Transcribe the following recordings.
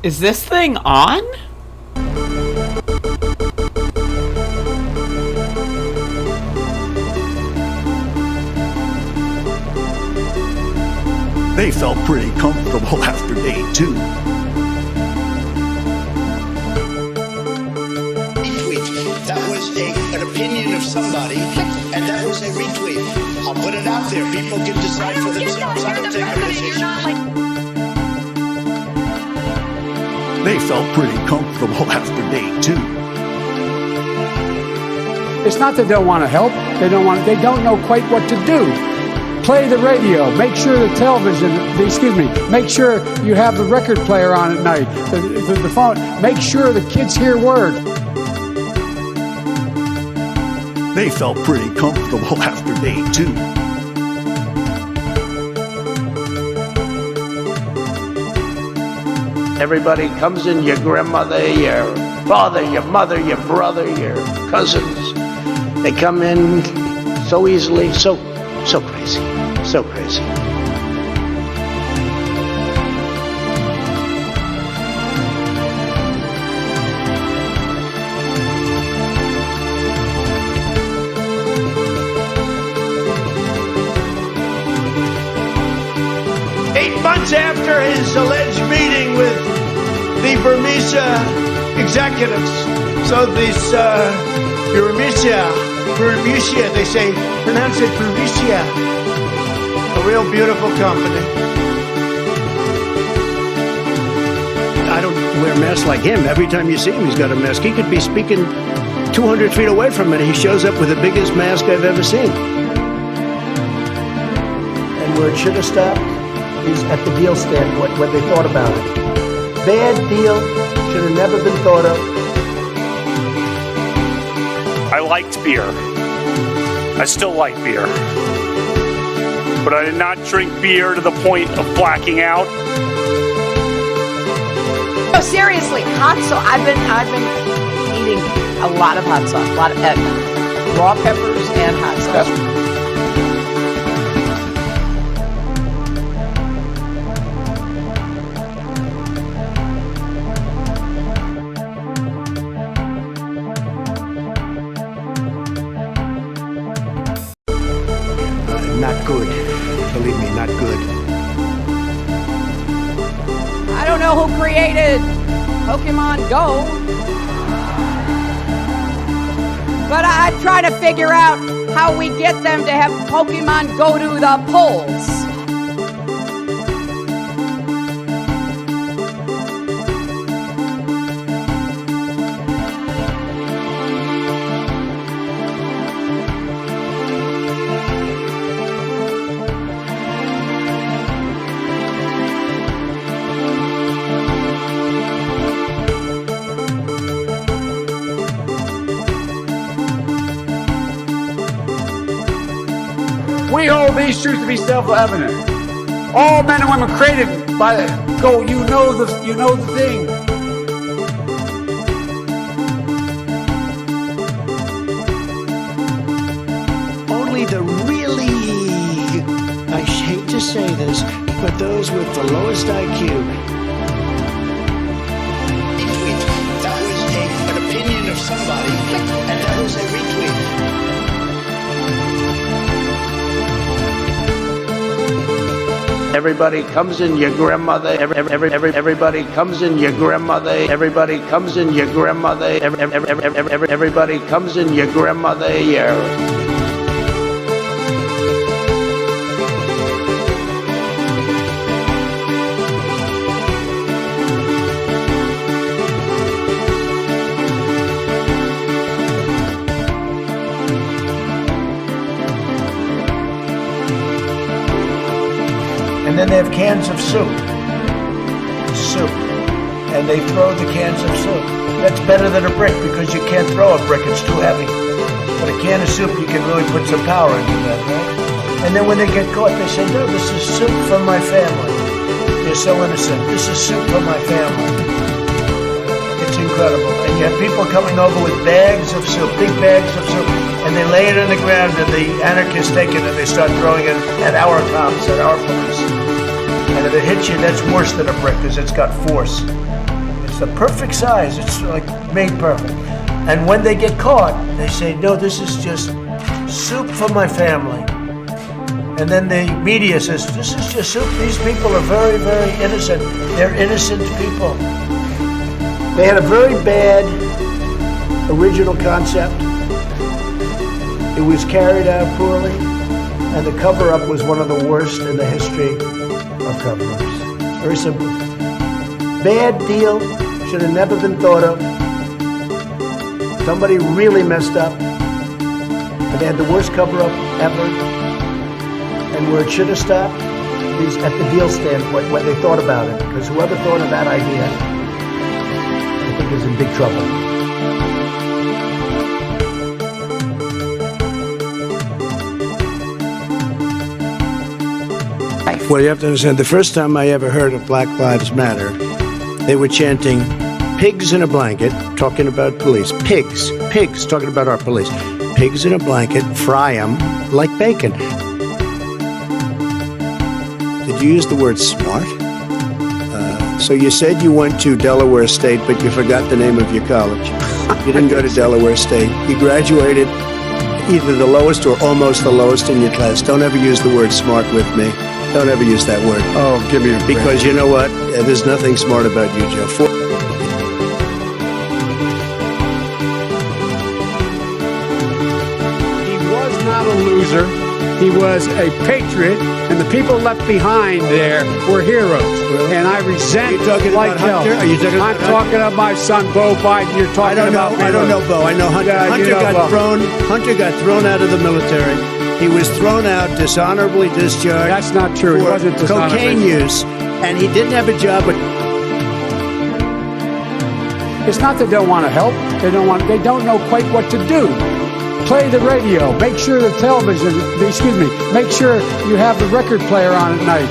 Is this thing on? They felt pretty comfortable after day 2. Retweet. That was an opinion of somebody, and that was a retweet. I'll put it out there. People can decide for themselves. I don't take a position. They felt pretty comfortable after day 2. It's not that they don't want to help. They don't know quite what to do. Play the radio. Make sure the television, make sure you have the record player on at night. The phone. Make sure the kids hear word. They felt pretty comfortable after day 2. Everybody comes in, your grandmother, your father, your mother, your brother, your cousins. They come in so easily, so crazy, so crazy. Months after his alleged meeting with the Burmese executives. So this Burmese, they say, pronounce it Burmese. A real beautiful company. I don't wear masks like him. Every time you see him, he's got a mask. He could be speaking 200 feet away from it. He shows up with the biggest mask I've ever seen. And where it should have stopped is at the deal standpoint, when they thought about it. Bad deal, should have never been thought of. I liked beer. I still like beer. But I did not drink beer to the point of blacking out. No, seriously, hot sauce. I've been eating a lot of hot sauce, a lot of raw peppers and hot sauce. Not good. Believe me, not good. I don't know who created Pokemon Go, but I'm trying to figure out how we get them to have Pokemon go to the polls. We hold these truths to be self-evident. All men and women created by the go. You know the thing. Only the really, I hate to say this, but those with the lowest IQ. That was an opinion of somebody, and that was a retweet. Everybody comes in, your grandmother. Everybody comes in, your grandmother. Everybody comes in, your grandmother. Everybody comes in, your grandmother. And then they have cans of soup. And they throw the cans of soup. That's better than a brick because you can't throw a brick, it's too heavy. But a can of soup, you can really put some power into that, right? And then when they get caught, they say, no, this is soup from my family. They're so innocent. This is soup from my family. It's incredible. And you have people coming over with bags of soup, big bags of soup, and they lay it on the ground, and the anarchists take it and they start throwing it at our cops, at our police. And if it hits you, that's worse than a brick because it's got force. the perfect size. It's like made perfect. And when they get caught, they say, no, this is just soup for my family. And then the media says, this is just soup. These people are very, very innocent. They're innocent people. They had a very bad original concept. It was carried out poorly, and the cover-up was one of the worst in the history of cover-ups. Very simple. Bad deal, should have never been thought of. Somebody really messed up, and they had the worst cover-up ever. And where it should have stopped is at the deal standpoint, when they thought about it. Because whoever thought of that idea, I think is in big trouble. Well, you have to understand, the first time I ever heard of Black Lives Matter, they were chanting, pigs in a blanket, talking about police. Pigs, talking about our police. Pigs in a blanket, fry them like bacon. Did you use the word smart? So you said you went to Delaware State, but you forgot the name of your college. You didn't go to Delaware State. You graduated either the lowest or almost the lowest in your class. Don't ever use the word smart with me. Don't ever use that word. Oh, give me a break. Because you know what? There's nothing smart about you, Joe. He was not a loser. He was a patriot, and the people left behind there were heroes. Really? And I resent like hell. I'm talking about my son, Bo Biden. You're talking about me. I don't know Bo. I know Hunter. Yeah, Hunter got thrown out of the military. He was thrown out, dishonorably discharged. That's not true. He wasn't dishonorably. Cocaine use, and he didn't have a job. But it's not that they don't want to help. They don't know quite what to do. Play the radio. Make sure the television. Make sure you have the record player on at night.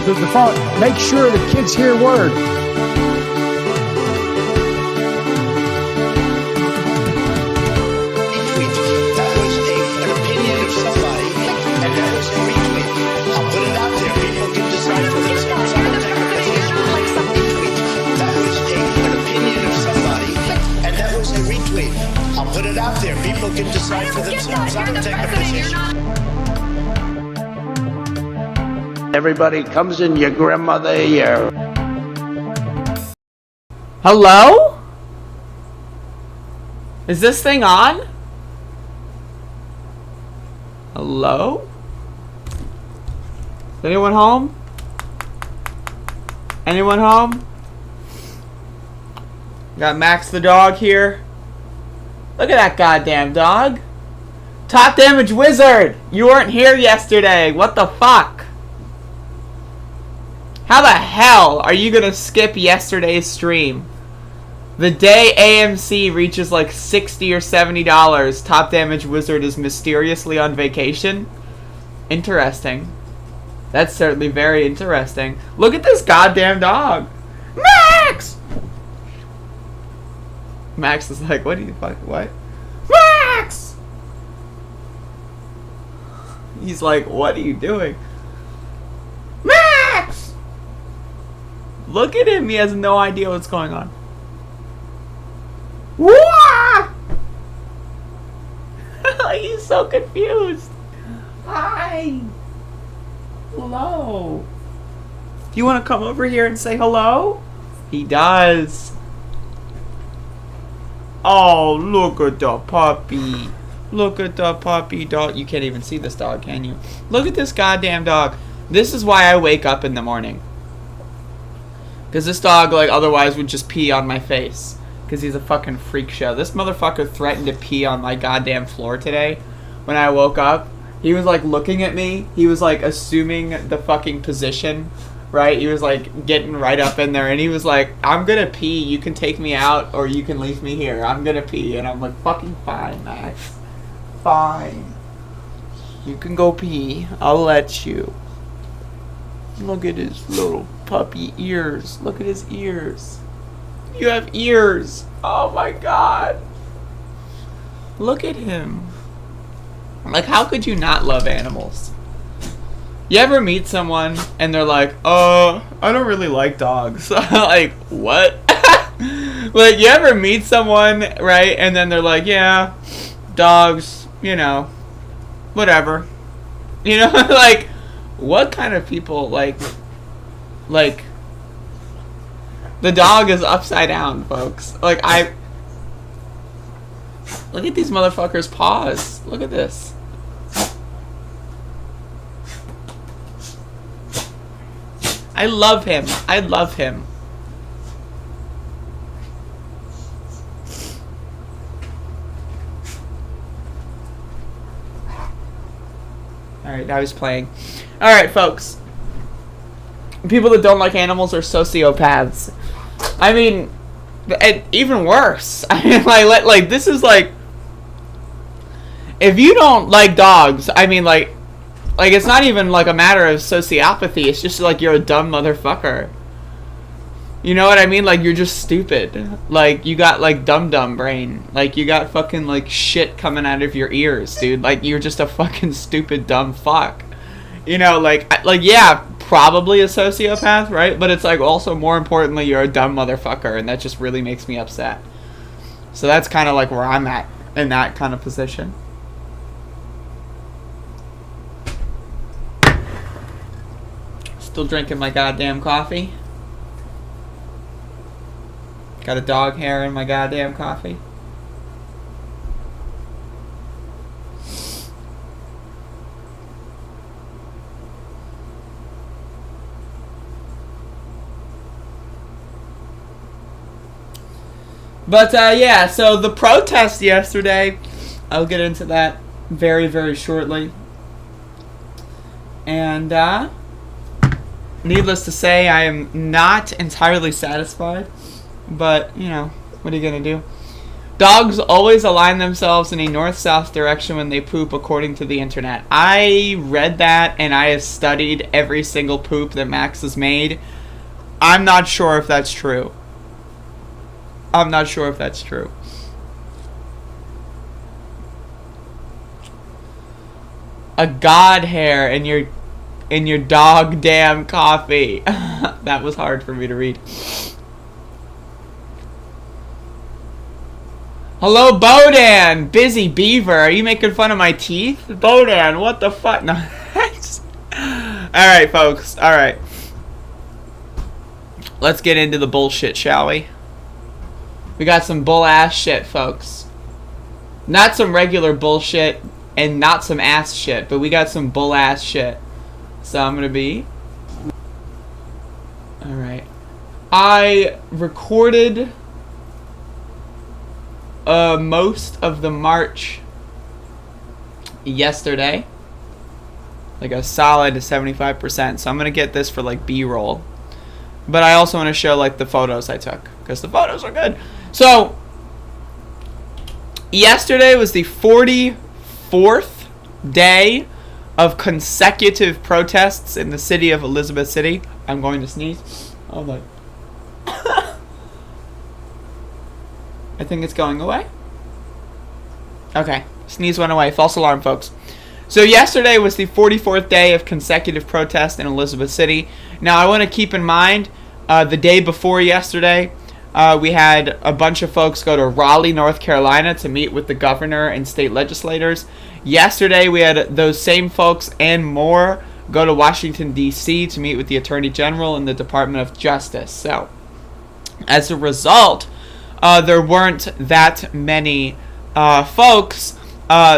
The phone. Make sure the kids hear word. That was an opinion of somebody, and that was a retweet. I'll put it out there. People can decide for themselves. I don't take a position. That was an opinion of somebody, and that was a retweet. I'll put it out there. People can decide for themselves. I don't take a position. Everybody comes in your grandmother ear. Hello? Is this thing on? Hello? Is anyone home? Anyone home? Got Max the dog here. Look at that goddamn dog. Top Damage Wizard! You weren't here yesterday. What the fuck? How the hell are you gonna skip yesterday's stream? The day AMC reaches like $60 or $70, Top Damage Wizard is mysteriously on vacation? Interesting. That's certainly very interesting. Look at this goddamn dog. Max! Max is like, what do you fuck, what? Max! He's like, what are you doing? Max! Look at him, he has no idea what's going on. Wah! He's so confused. Hi. Hello. Do you want to come over here and say hello? He does. Oh, look at the puppy. Look at the puppy dog. You can't even see this dog, can you? Look at this goddamn dog. This is why I wake up in the morning. Because this dog, like, otherwise would just pee on my face. Because he's a fucking freak show. This motherfucker threatened to pee on my goddamn floor today. When I woke up, he was, like, looking at me. He was, like, assuming the fucking position, right? He was, like, getting right up in there. And he was like, I'm gonna pee. You can take me out or you can leave me here. I'm gonna pee. And I'm like, fucking fine, Max. Fine. You can go pee. I'll let you. Look at his little puppy ears. Look at his ears. You have ears. Oh my god. Look at him. Like, how could you not love animals? You ever meet someone and they're like, I don't really like dogs. Like, what? Like, you ever meet someone, right, and then they're like, yeah, dogs, you know, whatever. You know, like, what kind of people, like, the dog is upside down, folks. Like, look at these motherfuckers' paws. Look at this. I love him. I love him. Alright, now he's playing. Alright, folks. People that don't like animals are sociopaths. I mean, and even worse. I mean, like this is like, if you don't like dogs, I mean, like it's not even like a matter of sociopathy. It's just like you're a dumb motherfucker. You know what I mean? Like, you're just stupid. Like, you got like dumb brain. Like, you got fucking like shit coming out of your ears, dude. Like, you're just a fucking stupid dumb fuck. You know, like yeah, probably a sociopath, right? But it's like, also more importantly, you're a dumb motherfucker, and that just really makes me upset. So that's kind of like where I'm at in that kind of position. Still drinking my goddamn coffee. Got a dog hair in my goddamn coffee. But, yeah, so the protest yesterday, I'll get into that very, very shortly. And, needless to say, I am not entirely satisfied. But, you know, what are you going to do? Dogs always align themselves in a north-south direction when they poop, according to the internet. I read that, and I have studied every single poop that Max has made. I'm not sure if that's true. I'm not sure if that's true. A god hair in your dog damn coffee. That was hard for me to read. Hello, Bodan! Busy Beaver, are you making fun of my teeth? Bodan, what the fuck? No. Alright, folks. Alright. Let's get into the bullshit, shall we? We got some bull-ass shit, folks. Not some regular bullshit and not some ass shit, but we got some bull-ass shit. So I'm gonna be... Alright. I recorded... most of the march yesterday, like a solid 75%. So I'm gonna get this for like B-roll, but I also want to show like the photos I took because the photos are good. So yesterday was the 44th day of consecutive protests in the city of Elizabeth City. I'm going to sneeze. Oh my. I think it's going away. Okay. Sneeze went away. False alarm, folks. So yesterday was the 44th day of consecutive protest in Elizabeth City. Now, I want to keep in mind, the day before yesterday, we had a bunch of folks go to Raleigh, North Carolina to meet with the governor and state legislators. Yesterday, we had those same folks and more go to Washington, D.C. to meet with the Attorney General and the Department of Justice. So, as a result... there weren't that many folks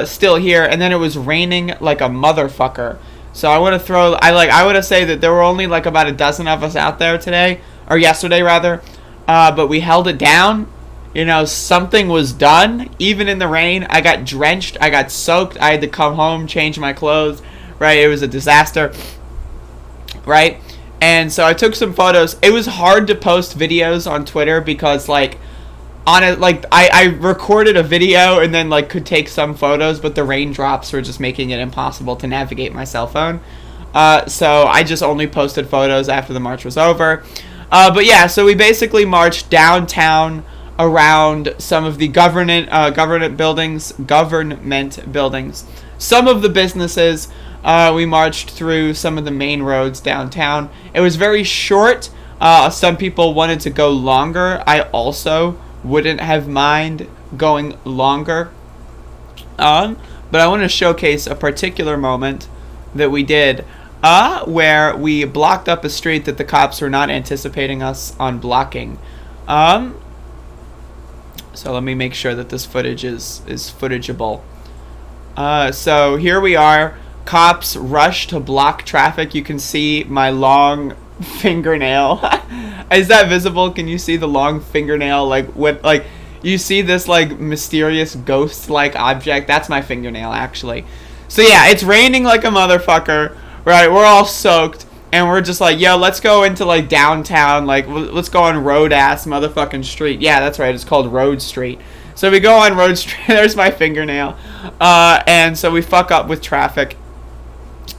still here, and then it was raining like a motherfucker. So I want to say that there were only like about a dozen of us out there today, or yesterday rather, but we held it down. You know, something was done, even in the rain. I got drenched, I got soaked, I had to come home, change my clothes, right? It was a disaster, right? And so I took some photos. It was hard to post videos on Twitter because like, on it, like I recorded a video and then like could take some photos, but the raindrops were just making it impossible to navigate my cell phone. So I just only posted photos after the march was over. But yeah, so we basically marched downtown around some of the government buildings. Some of the businesses. We marched through some of the main roads downtown. It was very short. Some people wanted to go longer. I also wouldn't have mind going longer. But I want to showcase a particular moment that we did where we blocked up a street that the cops were not anticipating us on blocking. So let me make sure that this footage is footageable. So here we are. Cops rush to block traffic. You can see my long fingernail. Is that visible? Can you see the long fingernail? Like you see this like mysterious ghost-like object? That's my fingernail, actually. So yeah, it's raining like a motherfucker, right? We're all soaked, and we're just like, yo, let's go into like downtown, like let's go on road-ass motherfucking street. Yeah, that's right, it's called Road Street. So we go on Road Street. There's my fingernail. And so we fuck up with traffic,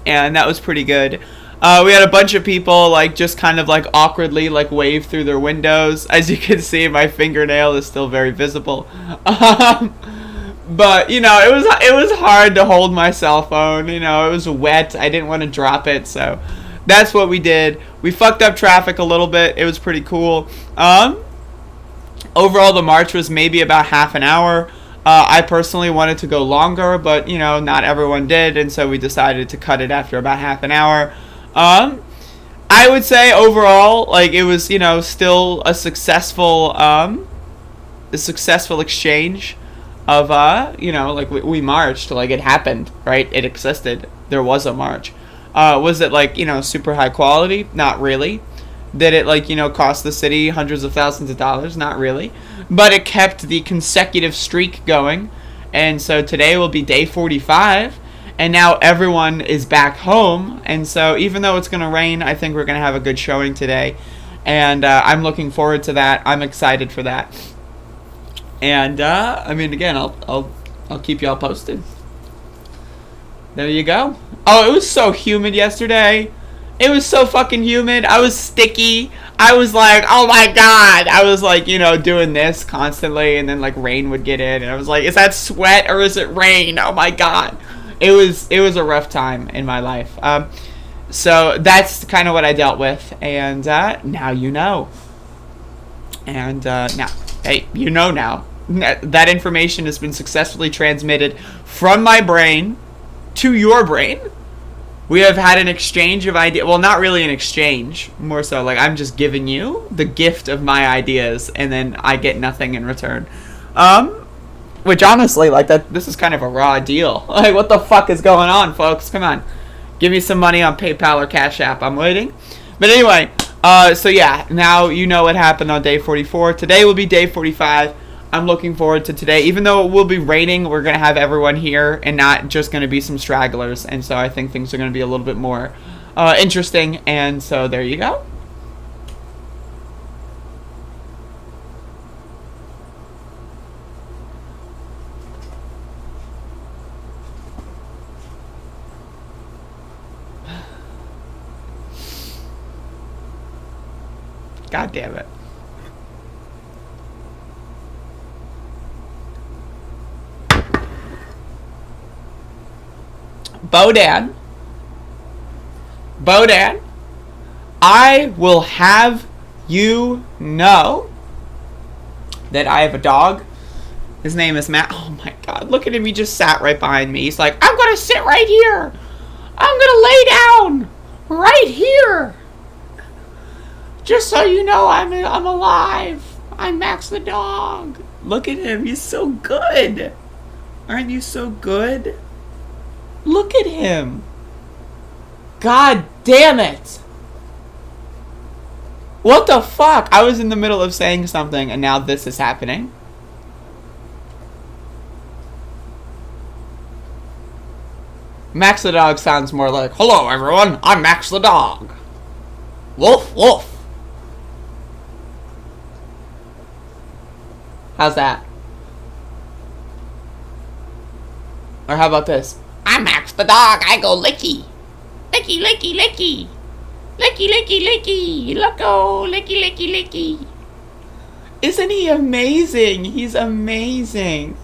and that was pretty good. We had a bunch of people like just kind of like awkwardly like wave through their windows. As you can see, my fingernail is still very visible. But you know, it was hard to hold my cell phone. You know, it was wet. I didn't want to drop it, so that's what we did. We fucked up traffic a little bit. It was pretty cool. Overall, the march was maybe about half an hour. I personally wanted to go longer, but you know, not everyone did, and so we decided to cut it after about half an hour. I would say overall, like, it was, you know, still a successful exchange of, you know, like, we marched, like, it happened, right? It existed. There was a march. Was it, like, you know, super high quality? Not really. Did it, like, you know, cost the city hundreds of thousands of dollars? Not really. But it kept the consecutive streak going, and so today will be day 45. And now everyone is back home, and so even though it's going to rain, I think we're going to have a good showing today, and I'm looking forward to that. I'm excited for that, and I mean, again, I'll keep y'all posted. There you go. Oh, it was so humid yesterday. It was so fucking humid. I was sticky. I was like, oh my god. I was like, you know, doing this constantly, and then like rain would get in, and I was like, is that sweat or is it rain? Oh my god. It was a rough time in my life. So that's kind of what I dealt with, and now you know. And now, hey, you know now. That information has been successfully transmitted from my brain to your brain. We have had an exchange of ideas. Well, not really an exchange. More so like I'm just giving you the gift of my ideas, and then I get nothing in return. Which honestly, like this is kind of a raw deal. Like, what the fuck is going on, folks? Come on. Give me some money on PayPal or Cash App. I'm waiting. But anyway, so yeah, now you know what happened on day 44. Today will be day 45. I'm looking forward to today. Even though it will be raining, we're going to have everyone here and not just going to be some stragglers. And so I think things are going to be a little bit more interesting. And so there you go. God damn it. Bodan, I will have you know that I have a dog. His name is Matt. Oh my god, look at him. He just sat right behind me. He's like, I'm gonna sit right here. I'm gonna lay down right here. Just so you know, I'm alive. I'm Max the dog. Look at him. He's so good. Aren't you so good? Look at him. God damn it. What the fuck? I was in the middle of saying something, and now this is happening. Max the dog sounds more like, hello everyone, I'm Max the dog. Woof, woof. How's that? Or how about this? I'm Max the dog, I go licky. Licky, licky, licky. Licky, licky, licky. Loco, licky, licky, licky. Isn't he amazing? He's amazing.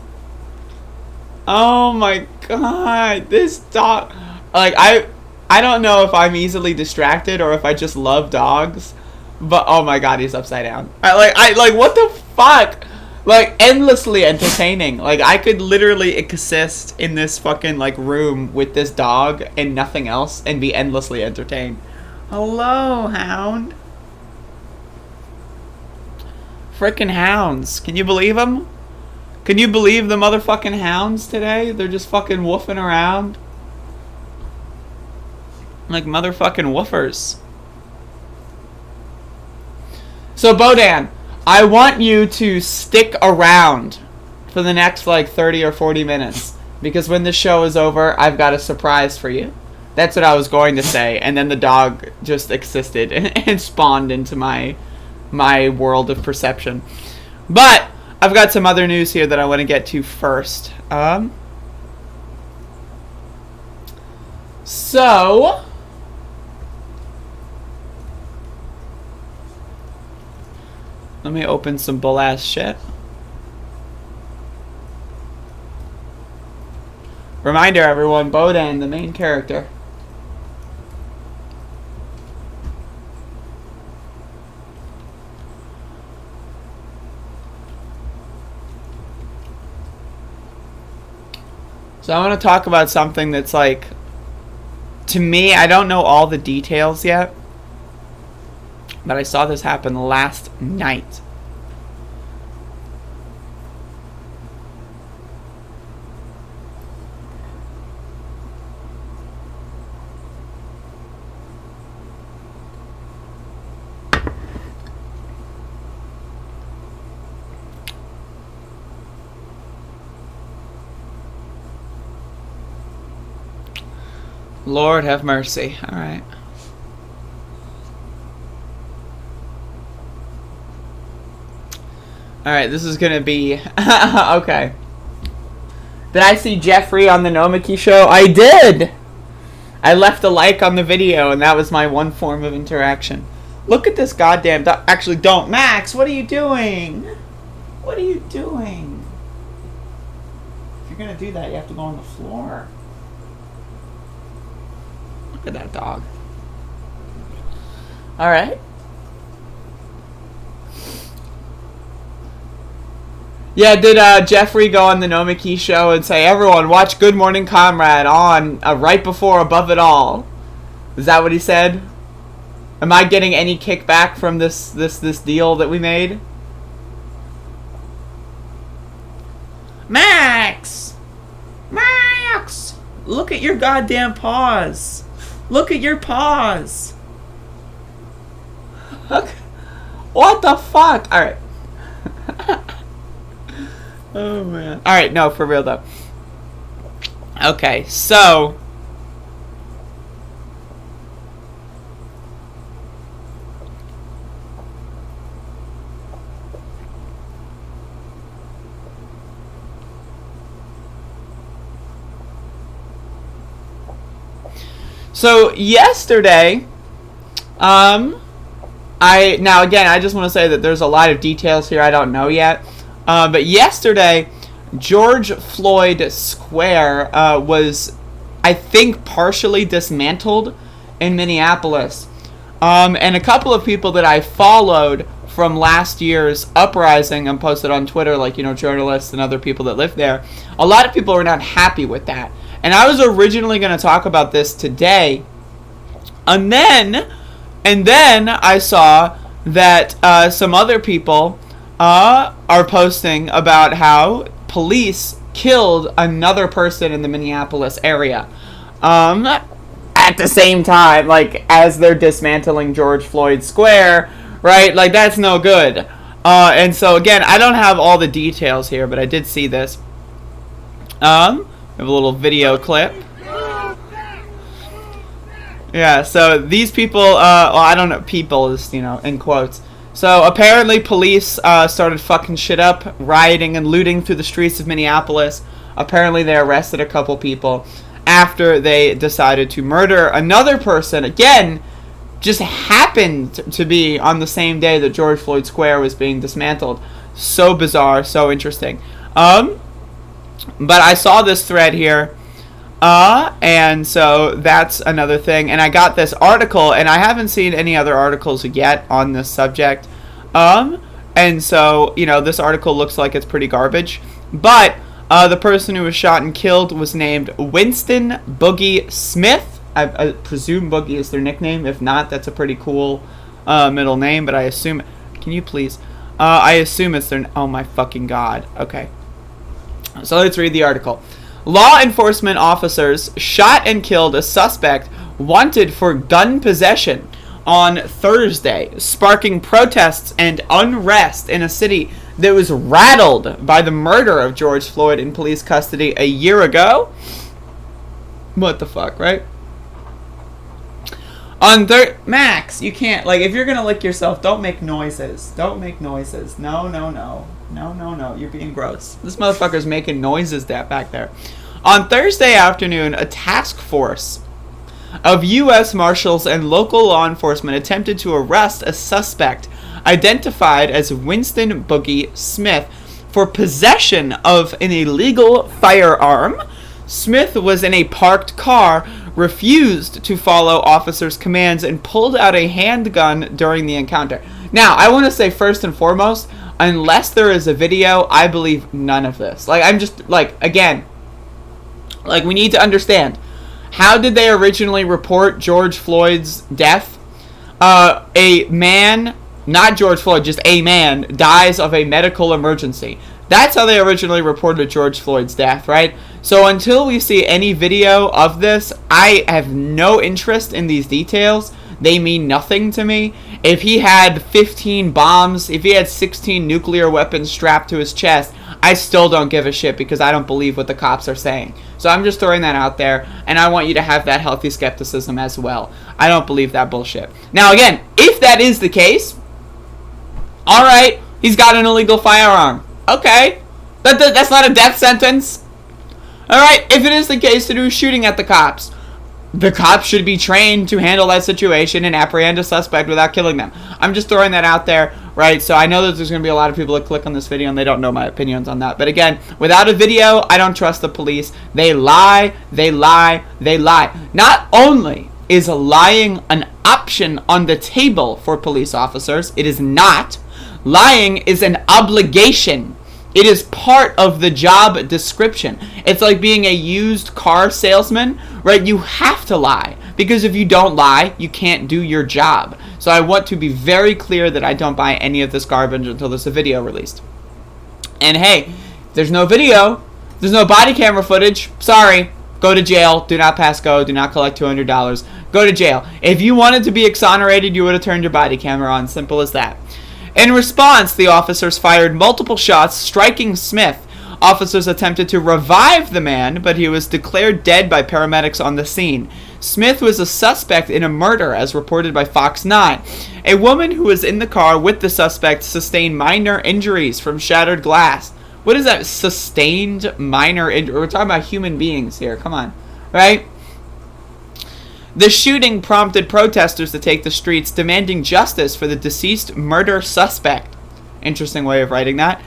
Oh my god. This dog... Like, I don't know if I'm easily distracted or if I just love dogs. But, oh my god, he's upside down. I like, what the fuck? like endlessly entertaining. Like I could literally exist in this fucking like room with this dog and nothing else and be endlessly entertained. Hello, hound. Frickin' hounds. Can you believe them? Can you believe the motherfucking hounds today? They're just fucking woofing around. Like motherfucking woofers. So, Bodan, I want you to stick around for the next, like, 30 or 40 minutes. Because when the show is over, I've got a surprise for you. That's what I was going to say. And then the dog just existed and spawned into my world of perception. But I've got some other news here that I want to get to first. So let me open some bull ass shit. Reminder, everyone, Bodan, the main character. So I want to talk about something that's like, to me, I don't know all the details yet, but I saw this happen last night. Lord have mercy. All right. All right, this is going to be... okay. Did I see Jeffrey on the Nomiki show? I did! I left a like on the video, and that was my one form of interaction. Look at this goddamn dog. Actually, don't. Max, what are you doing? What are you doing? If you're going to do that, you have to go on the floor. Look at that dog. All right. Yeah, did Jeffrey go on the Nomiki show and say, everyone, watch Good Morning Comrade on right before Above It All? Is that what he said? Am I getting any kickback from this deal that we made? Max! Max! Look at your goddamn paws. Look at your paws. What the fuck? Alright. Oh, man. Alright, no, for real, though. Okay, so... So, yesterday, now again, I just want to say that there's a lot of details here I don't know yet. But yesterday, George Floyd Square was, I think, partially dismantled in Minneapolis. And a couple of people that I followed from last year's uprising and posted on Twitter, like, journalists and other people that live there, a lot of people were not happy with that. And I was originally going to talk about this today. And then I saw that some other people are posting about how police killed another person in the Minneapolis area. At the same time, like, as they're dismantling George Floyd Square, right? Like, that's no good. And so, again, I don't have all the details here, but I did see this. We have a little video clip. Yeah, so these people, well, I don't know, people is, in quotes. So apparently police started fucking shit up, rioting and looting through the streets of Minneapolis. Apparently they arrested a couple people after they decided to murder another person. Again, just happened to be on the same day that George Floyd Square was being dismantled. So bizarre, so interesting. But I saw this thread here, and so that's another thing. And I got this article, and I haven't seen any other articles yet on this subject. And And so, this article looks like it's pretty garbage. But the person who was shot and killed was named Winston Boogie Smith. I presume Boogie is their nickname. If not, that's a pretty cool middle name. But I assume... Can you please... I assume it's their... Oh my fucking god. Okay. So let's read the article. Law enforcement officers shot and killed a suspect wanted for gun possession on Thursday, sparking protests and unrest in a city that was rattled by the murder of George Floyd in police custody a year ago. What the fuck, right? Max, you can't, if you're gonna lick yourself, don't make noises. Don't make noises. No. You're being gross. This motherfucker's making noises back there. On Thursday afternoon, a task force of U.S. Marshals and local law enforcement attempted to arrest a suspect identified as Winston Boogie Smith for possession of an illegal firearm. Smith was in a parked car, refused to follow officers' commands, and pulled out a handgun during the encounter. Now, I want to say first and foremost, unless there is a video, I believe none of this. We need to understand. How did they originally report George Floyd's death? A man, not George Floyd, just a man, dies of a medical emergency. That's how they originally reported George Floyd's death, right? So until we see any video of this, I have no interest in these details. They mean nothing to me. If he had 15 bombs, if he had 16 nuclear weapons strapped to his chest, I still don't give a shit because I don't believe what the cops are saying. So I'm just throwing that out there, and I want you to have that healthy skepticism as well. I don't believe that bullshit. Now again, if that is the case, alright, he's got an illegal firearm. Okay, that's not a death sentence. Alright, if it is the case that he was shooting at the cops should be trained to handle that situation and apprehend a suspect without killing them. I'm just throwing that out there, right? So I know that there's going to be a lot of people that click on this video and they don't know my opinions on that. But again, without a video, I don't trust the police. They lie. Not only is lying an option on the table for police officers, it is not. Lying is an obligation. It is part of the job description. It's like being a used car salesman, right? You have to lie, because if you don't lie, you can't do your job. So I want to be very clear that I don't buy any of this garbage until there's a video released. And hey, there's no video, there's no body camera footage, sorry, go to jail, do not pass go, do not collect $200, go to jail. If you wanted to be exonerated, you would have turned your body camera on, simple as that. In response, the officers fired multiple shots, striking Smith. Officers attempted to revive the man, but he was declared dead by paramedics on the scene. Smith was a suspect in a murder, as reported by Fox 9. A woman who was in the car with the suspect sustained minor injuries from shattered glass. What is that? Sustained minor injury? We're talking about human beings here. Come on. Right? The shooting prompted protesters to take the streets, demanding justice for the deceased murder suspect. Interesting way of writing that.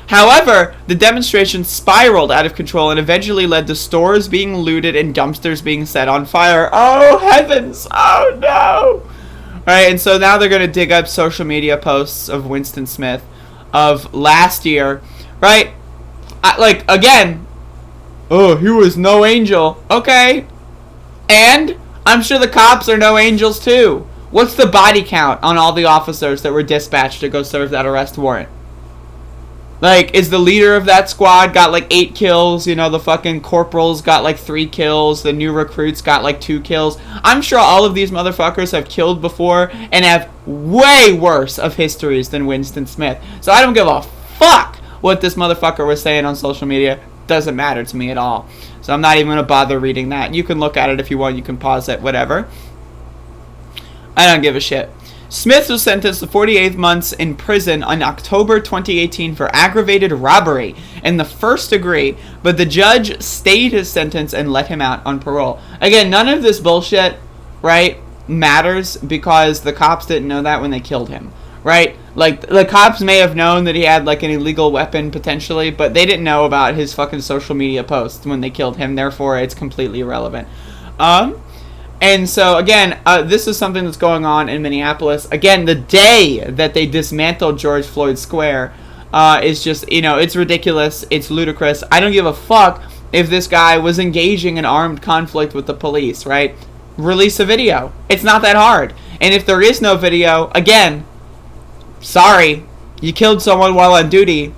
However, the demonstration spiraled out of control and eventually led to stores being looted and dumpsters being set on fire. Oh, heavens! Oh, no! Alright, and so now they're going to dig up social media posts of Winston Smith of last year. Right? Again, oh, he was no angel. Okay. And I'm sure the cops are no angels too. What's the body count on all the officers that were dispatched to go serve that arrest warrant? Is the leader of that squad got 8 kills? The fucking corporals got 3 kills. The new recruits got 2 kills. I'm sure all of these motherfuckers have killed before and have way worse of histories than Winston Smith. So I don't give a fuck what this motherfucker was saying on social media. Doesn't matter to me at all. So I'm not even going to bother reading that. You can look at it if you want. You can pause it, whatever. I don't give a shit. Smith was sentenced to 48 months in prison in October 2018 for aggravated robbery in the first degree, but the judge stayed his sentence and let him out on parole. Again, none of this bullshit, right, matters because the cops didn't know that when they killed him, right? The cops may have known that he had an illegal weapon potentially, but they didn't know about his fucking social media posts when they killed him. Therefore, it's completely irrelevant. And so, again, this is something that's going on in Minneapolis. Again, the day that they dismantled George Floyd Square is just, you know, it's ridiculous. It's ludicrous. I don't give a fuck if this guy was engaging in armed conflict with the police, right? Release a video. It's not that hard. And if there is no video, again, sorry, you killed someone while on duty.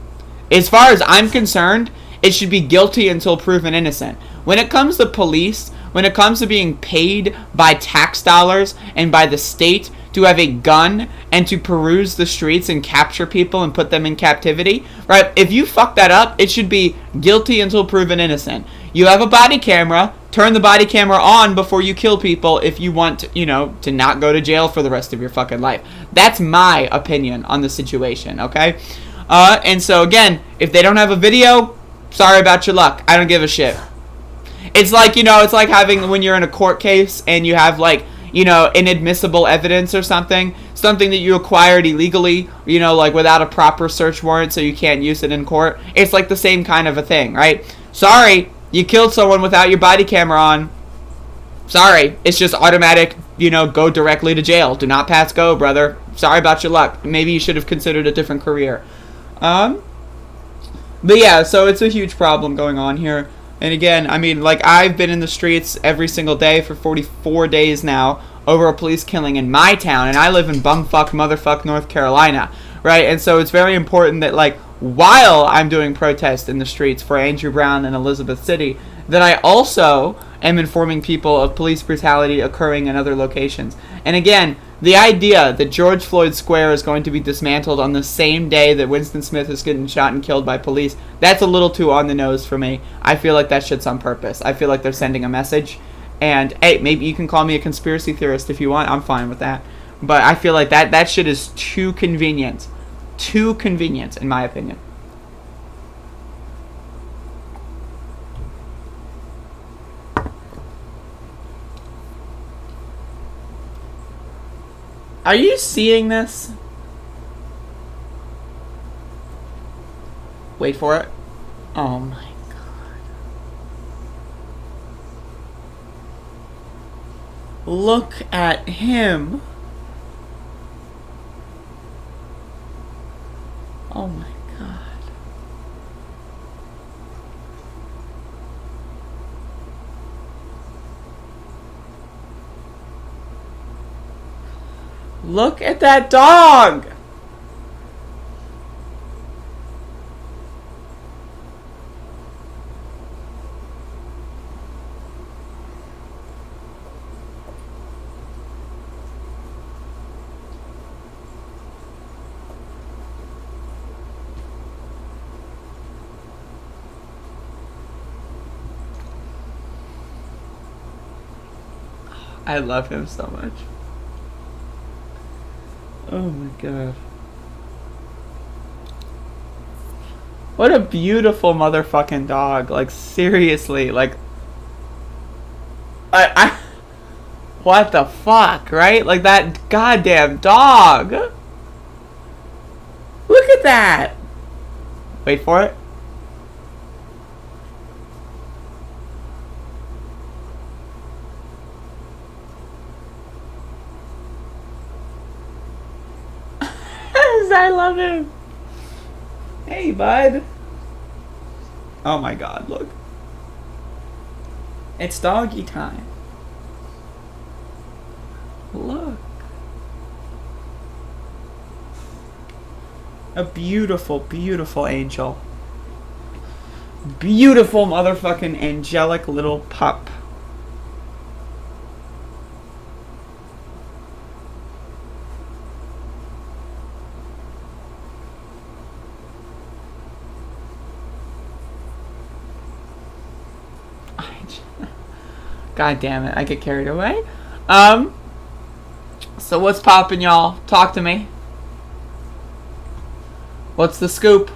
As far as I'm concerned, it should be guilty until proven innocent. When it comes to police, when it comes to being paid by tax dollars and by the state to have a gun and to peruse the streets and capture people and put them in captivity, right? If you fuck that up, it should be guilty until proven innocent. You have a body camera, turn the body camera on before you kill people if you want, to, you know, to not go to jail for the rest of your fucking life. That's my opinion on the situation, okay? And so, again, if they don't have a video, sorry about your luck. I don't give a shit. It's like, you know, it's like having, when you're in a court case and you have, like, you know, inadmissible evidence or something that you acquired illegally, you know, like without a proper search warrant so you can't use it in court. It's like the same kind of a thing, right? Sorry, you killed someone without your body camera on. Sorry, it's just automatic, you know, go directly to jail. Do not pass go, brother. Sorry about your luck. Maybe you should have considered a different career. But yeah, so it's a huge problem going on here. And again, I mean, like, I've been in the streets every single day for 44 days now over a police killing in my town, and I live in bumfuck, motherfuck, North Carolina, right? And so it's very important that, like, while I'm doing protests in the streets for Andrew Brown and Elizabeth City, that I also am informing people of police brutality occurring in other locations. And again, the idea that George Floyd Square is going to be dismantled on the same day that Winston Smith is getting shot and killed by police, that's a little too on the nose for me. I feel like that shit's on purpose. I feel like they're sending a message. And, hey, maybe you can call me a conspiracy theorist if you want. I'm fine with that. But I feel like that shit is too convenient. Too convenient, in my opinion. Are you seeing this? Wait for it. Oh my god. Look at him. Oh my god. Look at that dog! I love him so much. Oh my god. What a beautiful motherfucking dog. Like, seriously, like, what the fuck, right? Like, that goddamn dog. Look at that. Wait for it. I love him. Hey, bud. Oh my god, look. It's doggy time. Look. A beautiful, beautiful angel. Beautiful motherfucking angelic little pup. God damn it, I get carried away. So what's poppin', y'all? Talk to me. What's the scoop?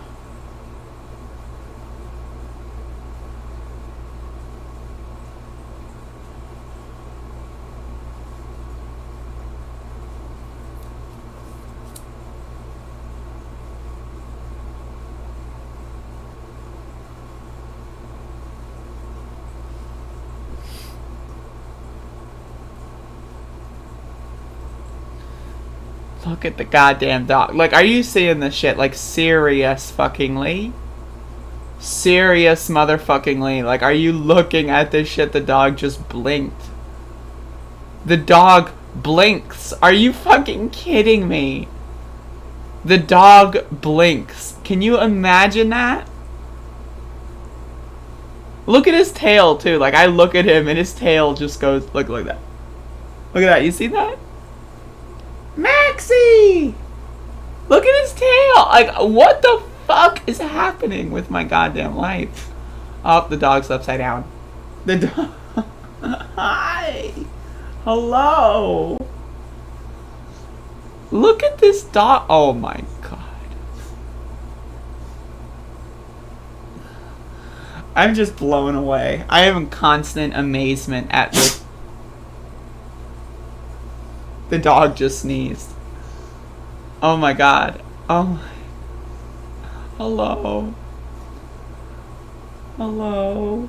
Look at the goddamn dog. Like, are you seeing this shit? Like, serious fuckingly? Serious motherfuckingly. Like, are you looking at this shit? The dog just blinked. The dog blinks. Are you fucking kidding me? The dog blinks. Can you imagine that? Look at his tail, too. Like, I look at him and his tail just goes, look like that. Look at that. You see that? Maxie! Look at his tail! Like, what the fuck is happening with my goddamn life? Oh, the dog's upside down. The dog... Hi! Hello! Look at this dog. Oh my god. I'm just blown away. I am in constant amazement at this. The dog just sneezed. Oh my god. Oh my. Hello. Hello.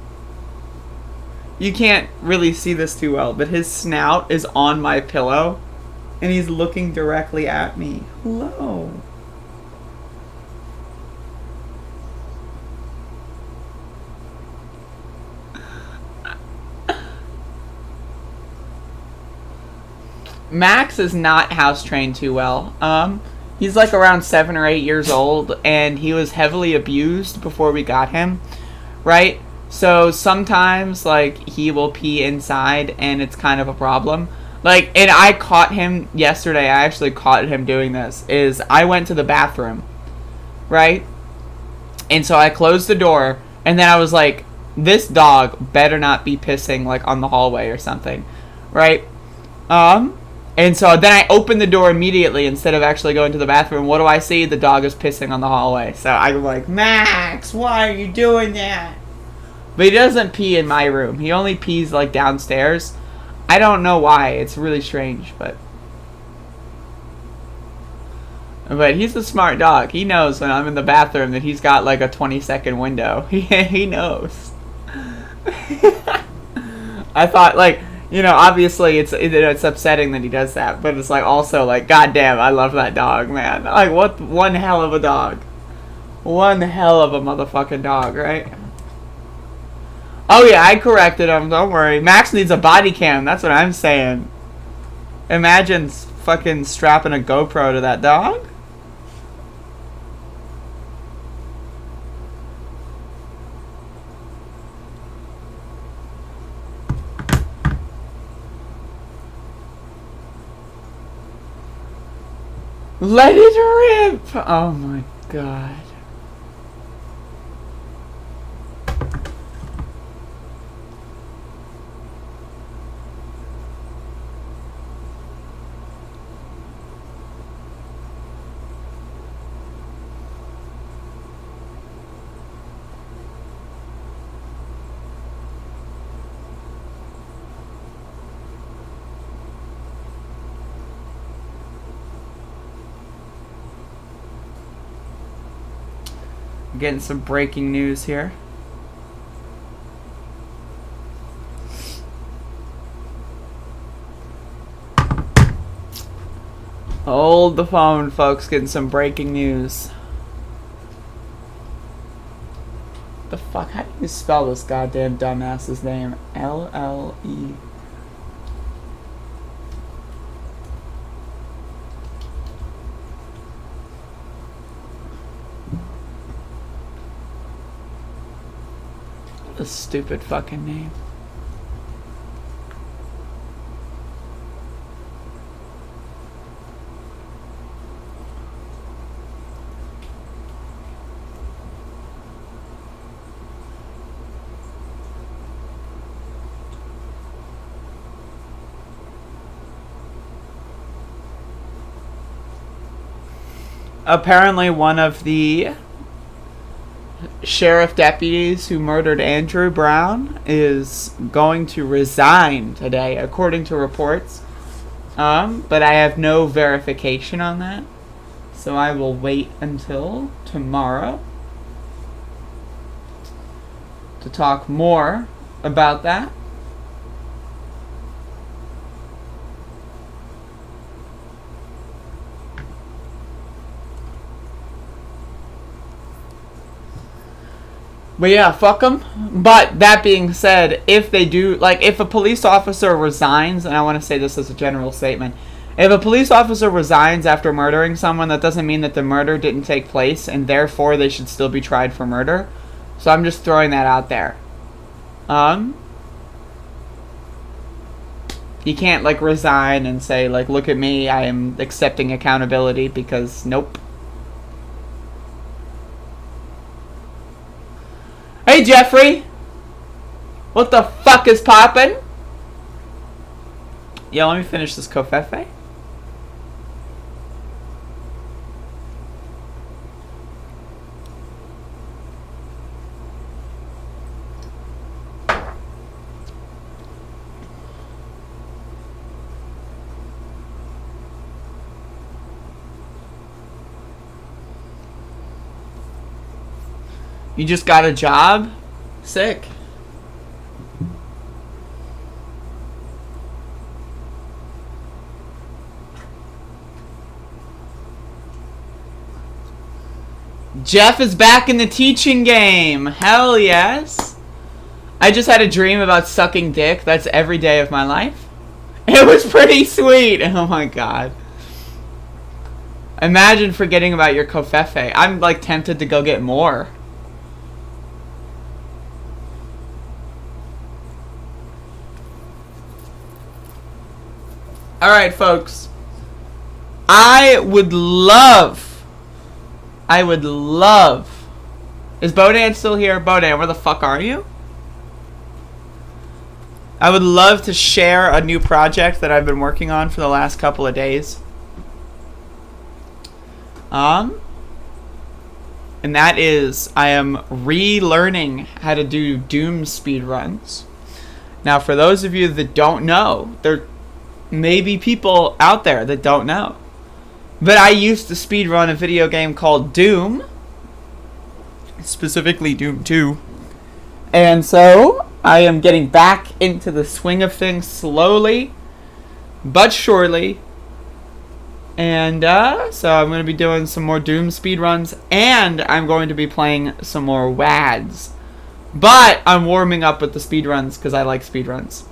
You can't really see this too well, but his snout is on my pillow and he's looking directly at me. Hello. Max is not house trained too well. He's like around 7 or 8 years old, and he was heavily abused before we got him, right? So sometimes, like, he will pee inside, and it's kind of a problem. Like, and I caught him yesterday. I actually caught him doing this. Is I went to the bathroom, right? And so I closed the door, and then I was like, this dog better not be pissing, like, on the hallway or something, right? And so then I opened the door immediately instead of actually going to the bathroom. What do I see? The dog is pissing on the hallway. So I'm like, Max, why are you doing that? But he doesn't pee in my room. He only pees, like, downstairs. I don't know why. It's really strange, but he's a smart dog. He knows when I'm in the bathroom that he's got, like, a 20-second window. He knows. I thought, like, you know, obviously it's upsetting that he does that, but it's like also like, goddamn, I love that dog, man. Like, what one hell of a dog. One hell of a motherfucking dog, right? Oh yeah, I corrected him, don't worry. Max needs a body cam, that's what I'm saying. Imagine fucking strapping a GoPro to that dog. Let it rip! Oh my god. Getting some breaking news here. Hold the phone, folks. Getting some breaking news. The fuck? How do you spell this goddamn dumbass's name? L-L-E. A stupid fucking name. Apparently one of the sheriff deputies who murdered Andrew Brown is going to resign today, according to reports. But I have no verification on that, so I will wait until tomorrow to talk more about that. But yeah, fuck them. But that being said, if they do, like, if a police officer resigns, and I want to say this as a general statement, if a police officer resigns after murdering someone, that doesn't mean that the murder didn't take place, and therefore they should still be tried for murder. So I'm just throwing that out there. You can't, like, resign and say, like, look at me, I am accepting accountability, because nope. Hey, Jeffrey! What the fuck is poppin'? Yeah, let me finish this covfefe. You just got a job? Sick. Jeff is back in the teaching game. Hell yes. I just had a dream about sucking dick. That's every day of my life. It was pretty sweet. Oh my god. Imagine forgetting about your covfefe. I'm like tempted to go get more. Alright, folks. I would love. Is Bodan still here? Bodan, where the fuck are you? I would love to share a new project that I've been working on for the last couple of days. And that is, I am relearning how to do Doom speedruns. Now, for those of you that don't know, there may be people out there that don't know. But I used to speedrun a video game called Doom. Specifically Doom 2. And so, I am getting back into the swing of things slowly, but surely. And so I'm going to be doing some more Doom speedruns, and I'm going to be playing some more WADs. But I'm warming up with the speedruns because I like speedruns.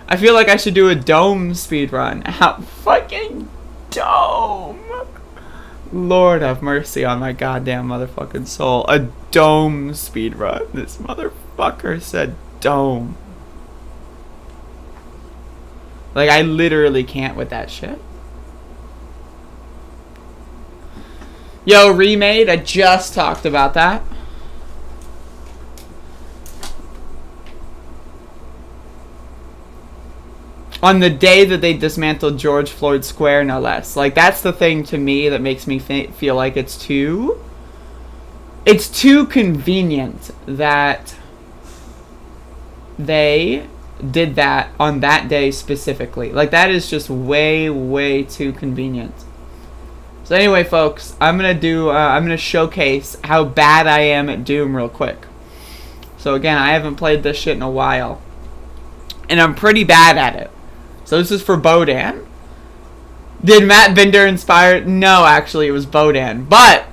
I feel like I should do a Dome speedrun. How fucking Dome! Lord have mercy on my goddamn motherfucking soul. A Dome speedrun. This motherfucker said Dome. Like, I literally can't with that shit. Yo, Remade, I just talked about that. On the day that they dismantled George Floyd Square, no less. Like, that's the thing to me that makes me feel like it's too convenient that they did that on that day specifically. Like, that is just way, way too convenient. So anyway, folks, I'm gonna showcase how bad I am at Doom real quick. So again, I haven't played this shit in a while, and I'm pretty bad at it. So this is for Bodan. Did Matt Binder inspire? No, actually, it was Bodan. But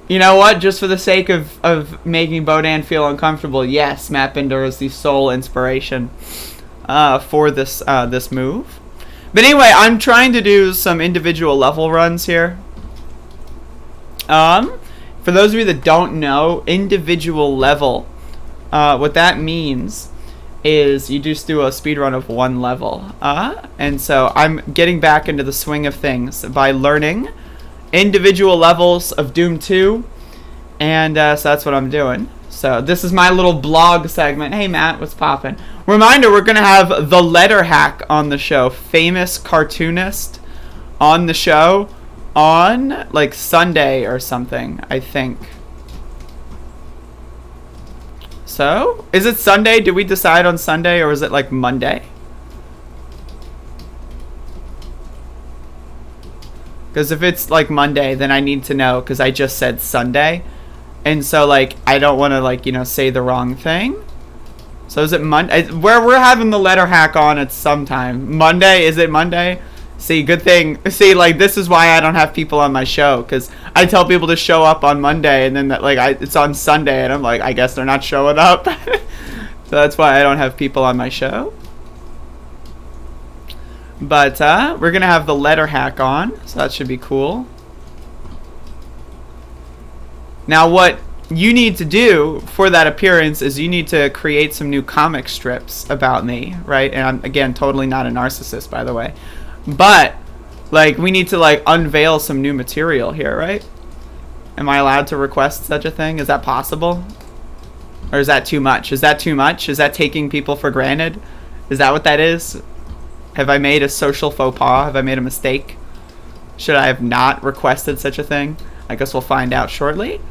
you know what? Just for the sake of making Bodan feel uncomfortable, yes, Matt Binder is the sole inspiration for this move. But anyway, I'm trying to do some individual level runs here. For those of you that don't know, individual level, what that means is you just do a speedrun of one level. And so I'm getting back into the swing of things by learning individual levels of Doom 2. And so that's what I'm doing. So this is my little blog segment. Hey Matt, what's poppin'? Reminder, we're going to have the Letter Hack on the show. Famous cartoonist on the show on like Sunday or something, I think. So, is it Sunday? Did we decide on Sunday, or is it like Monday? Because if it's like Monday, then I need to know, because I just said Sunday. And so, like, I don't want to, like, you know, say the wrong thing. So is it Monday? We're having the Letter Hack on at some time. Monday? Is it Monday? See, good thing. See, like, this is why I don't have people on my show, because I tell people to show up on Monday, and then it's on Sunday, and I'm like, I guess they're not showing up. So that's why I don't have people on my show. But we're gonna have the letter hack on, so that should be cool. Now, what you need to do for that appearance is you need to create some new comic strips about me, right? And I'm, again, totally not a narcissist, by the way. But, like, we need to, like, unveil some new material here, right? Am I allowed to request such a thing? Is that possible? Or is that too much? Is that too much? Is that taking people for granted? Is that what that is? Have I made a social faux pas? Have I made a mistake? Should I have not requested such a thing? I guess we'll find out shortly.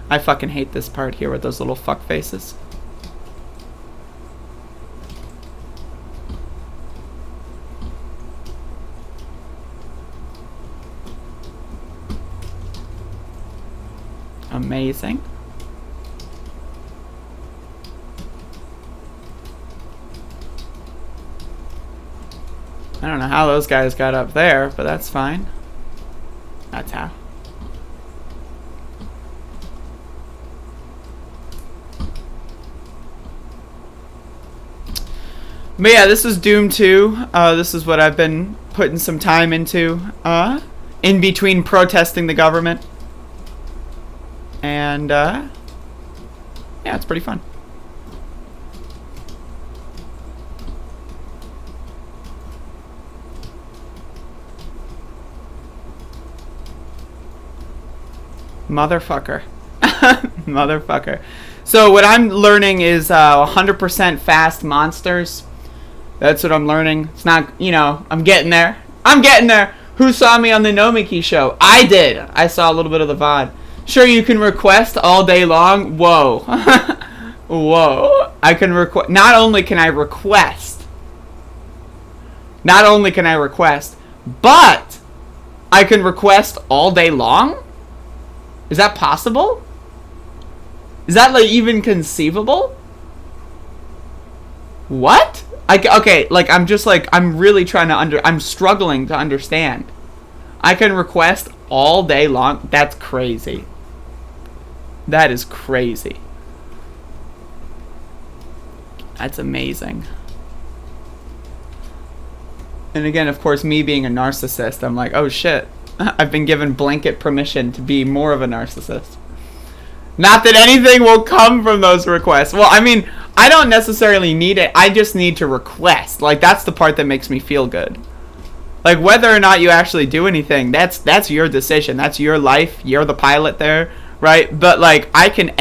I fucking hate this part here with those little fuck faces. Amazing. I don't know how those guys got up there, but that's fine. That's how. But yeah, this is Doom 2. This is what I've been putting some time into in between protesting the government. And yeah, it's pretty fun. Motherfucker. Motherfucker. So what I'm learning is 100% fast monsters. That's what I'm learning. It's not, you know, I'm getting there. I'm getting there. Who saw me on the Nomiki show? I did. I saw a little bit of the VOD. Sure, you can request all day long. Whoa. Whoa. I can request. Not only can I request. Not only can I request, but I can request all day long? Is that possible? Is that, like, even conceivable? What? Okay, like, I'm just, like, I'm really trying to I'm struggling to understand. I can request all day long? That's crazy. That is crazy. That's amazing. And again, of course, me being a narcissist, I'm like, oh shit. I've been given blanket permission to be more of a narcissist. Not that anything will come from those requests. Well, I mean, I don't necessarily need it. I just need to request. Like, that's the part that makes me feel good. Like, whether or not you actually do anything, that's your decision. That's your life. You're the pilot there, right? But, like, I can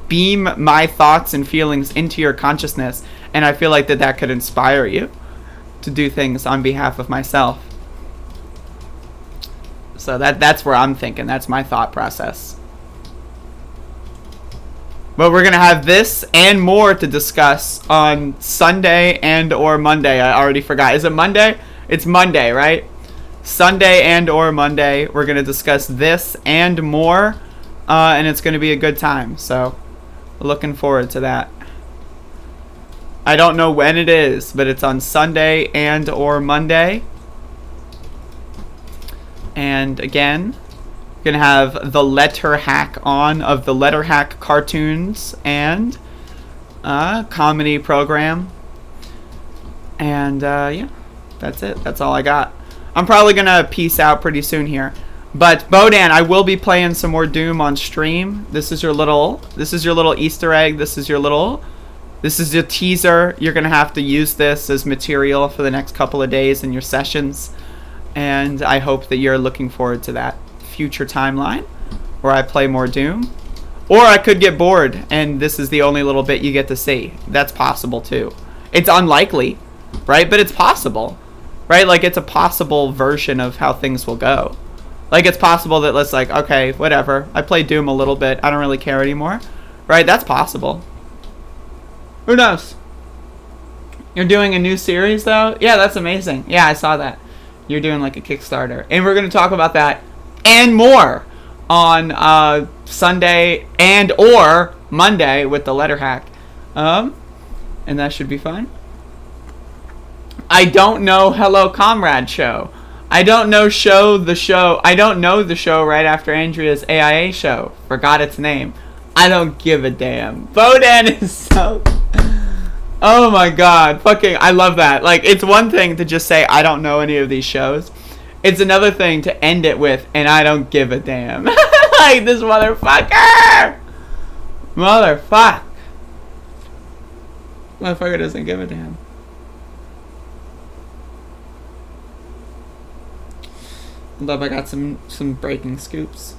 beam my thoughts and feelings into your consciousness, and I feel like that could inspire you to do things on behalf of myself. So that's where I'm thinking. That's my thought process. But we're going to have this and more to discuss on Sunday and or Monday. I already forgot. Is it Monday? It's Monday, right? Sunday and or Monday. We're going to discuss this and more. And it's going to be a good time. So looking forward to that. I don't know when it is, but it's on Sunday and or Monday. And again, gonna have the letter hack on of the letter hack cartoons and comedy program. And yeah, that's it. That's all I got. I'm probably gonna peace out pretty soon here. But Bodan, I will be playing some more Doom on stream. This is your little Easter egg. This is your teaser. You're gonna have to use this as material for the next couple of days in your sessions. And I hope that you're looking forward to that future timeline where I play more Doom. Or I could get bored and this is the only little bit you get to see. That's possible too. It's unlikely, right? But it's possible, right? Like, it's a possible version of how things will go. Like, it's possible that let's like, okay, whatever. I play Doom a little bit. I don't really care anymore, right? That's possible. Who knows? You're doing a new series though? Yeah, that's amazing. Yeah, I saw that. You're doing like a Kickstarter. And we're going to talk about that and more on Sunday and or Monday with the letter hack. And that should be fun. I don't know Hello Comrade show. I don't know the show. I don't know the show right after Andrea's AIA show. Forgot its name. I don't give a damn. Bodan is so... Oh my god. Fucking, I love that. Like, it's one thing to just say, I don't know any of these shows. It's another thing to end it with, and I don't give a damn. Like, this motherfucker! Motherfucker doesn't give a damn. I love I got some breaking scoops.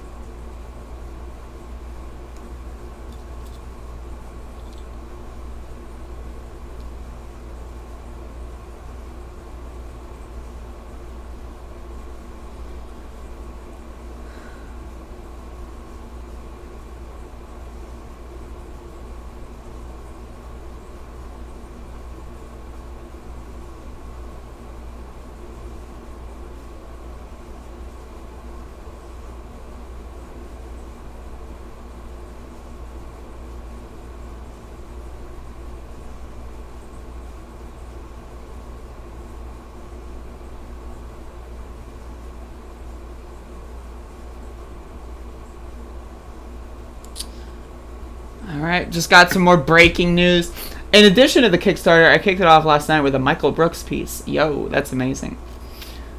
Alright, just got some more breaking news. In addition to the Kickstarter, I kicked it off last night with a Michael Brooks piece. Yo, that's amazing.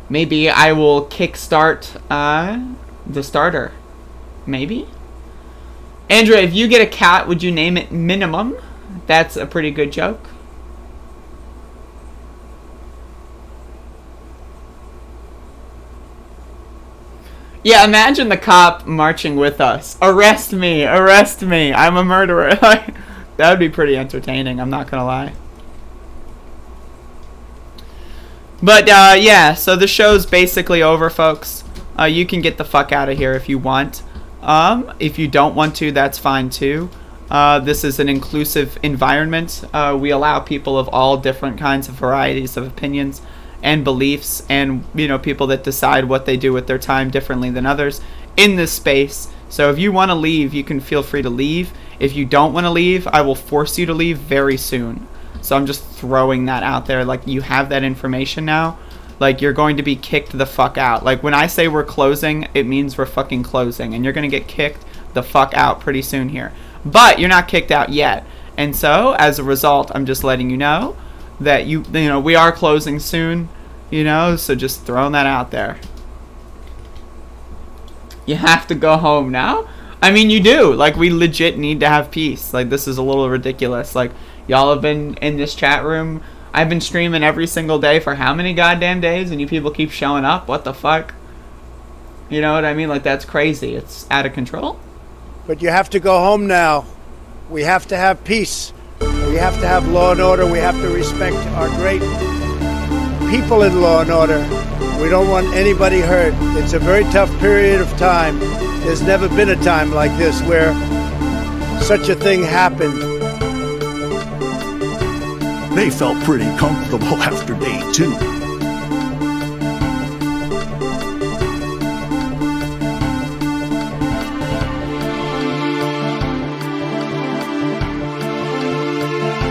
Maybe I will kickstart the starter. Maybe? Andrea, if you get a cat, would you name it Minimum? That's a pretty good joke. Yeah, imagine the cop marching with us. Arrest me, I'm a murderer. That would be pretty entertaining, I'm not gonna lie. But, yeah, so the show's basically over, folks. You can get the fuck out of here if you want. If you don't want to, that's fine too. This is an inclusive environment. We allow people of all different kinds of varieties of opinions and beliefs, and people that decide what they do with their time differently than others in this space. So if you want to leave, you can feel free to leave. If you don't want to leave, I will force you to leave very soon. So I'm just throwing that out there. Like, you have that information now. Like, you're going to be kicked the fuck out. Like, when I say we're closing, it means we're fucking closing, and you're going to get kicked the fuck out pretty soon here. But you're not kicked out yet. And so as a result, I'm just letting you know that we are closing soon, so just throwing that out there. You have to go home now? I mean, you do. Like, we legit need to have peace. Like, this is a little ridiculous. Like, y'all have been in this chat room. I've been streaming every single day for how many goddamn days, and you people keep showing up? What the fuck? You know what I mean? Like, that's crazy. It's out of control. But you have to go home now. We have to have peace. We have to have law and order. We have to respect our great people in law and order. We don't want anybody hurt. It's a very tough period of time. There's never been a time like this where such a thing happened. They felt pretty comfortable after day 2.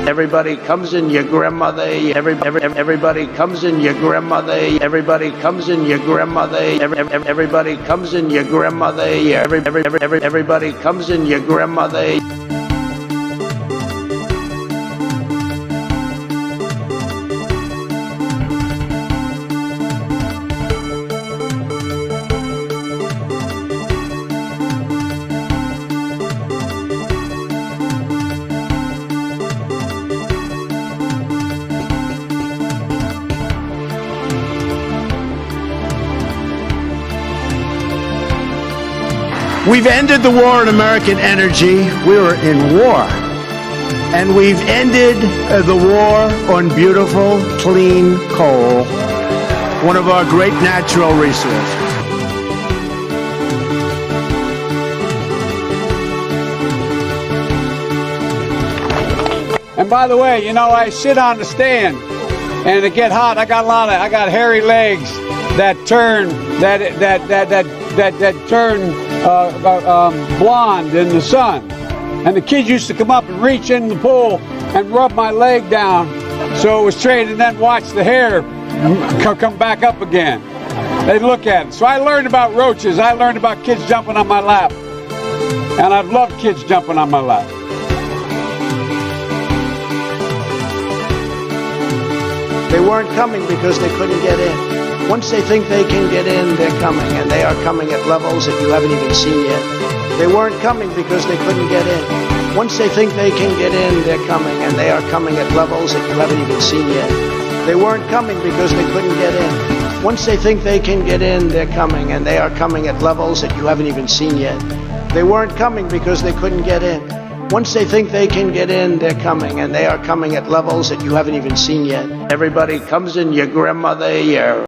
Everybody comes in your grandmother. Everybody comes in your grandmother. Everybody comes in your grandmother. Everybody comes in your grandmother. Everybody comes in your grandmother. We've ended the war on American energy. We were in war. And we've ended the war on beautiful, clean coal, one of our great natural resources. And by the way, I sit on the stand, and it get hot. I got hairy legs that turn that turn blonde in the sun. And the kids used to come up and reach in the pool and rub my leg down so it was straight, and then watch the hair come back up again. They'd look at it. So I learned about roaches. I learned about kids jumping on my lap. And I've loved kids jumping on my lap. They weren't coming because they couldn't get in. Once they think they can get in, they're coming, and they are coming at levels that you haven't even seen yet. They weren't coming because they couldn't get in. Once they think they can get in, they're coming, and they are coming at levels that you haven't even seen yet. They weren't coming because they couldn't get in. Once they think they can get in, they're coming, and they are coming at levels that you haven't even seen yet. They weren't coming because they couldn't get in. Once they think they can get in, they're coming, and they are coming at levels that you haven't even seen yet. Everybody comes in your grandmother, your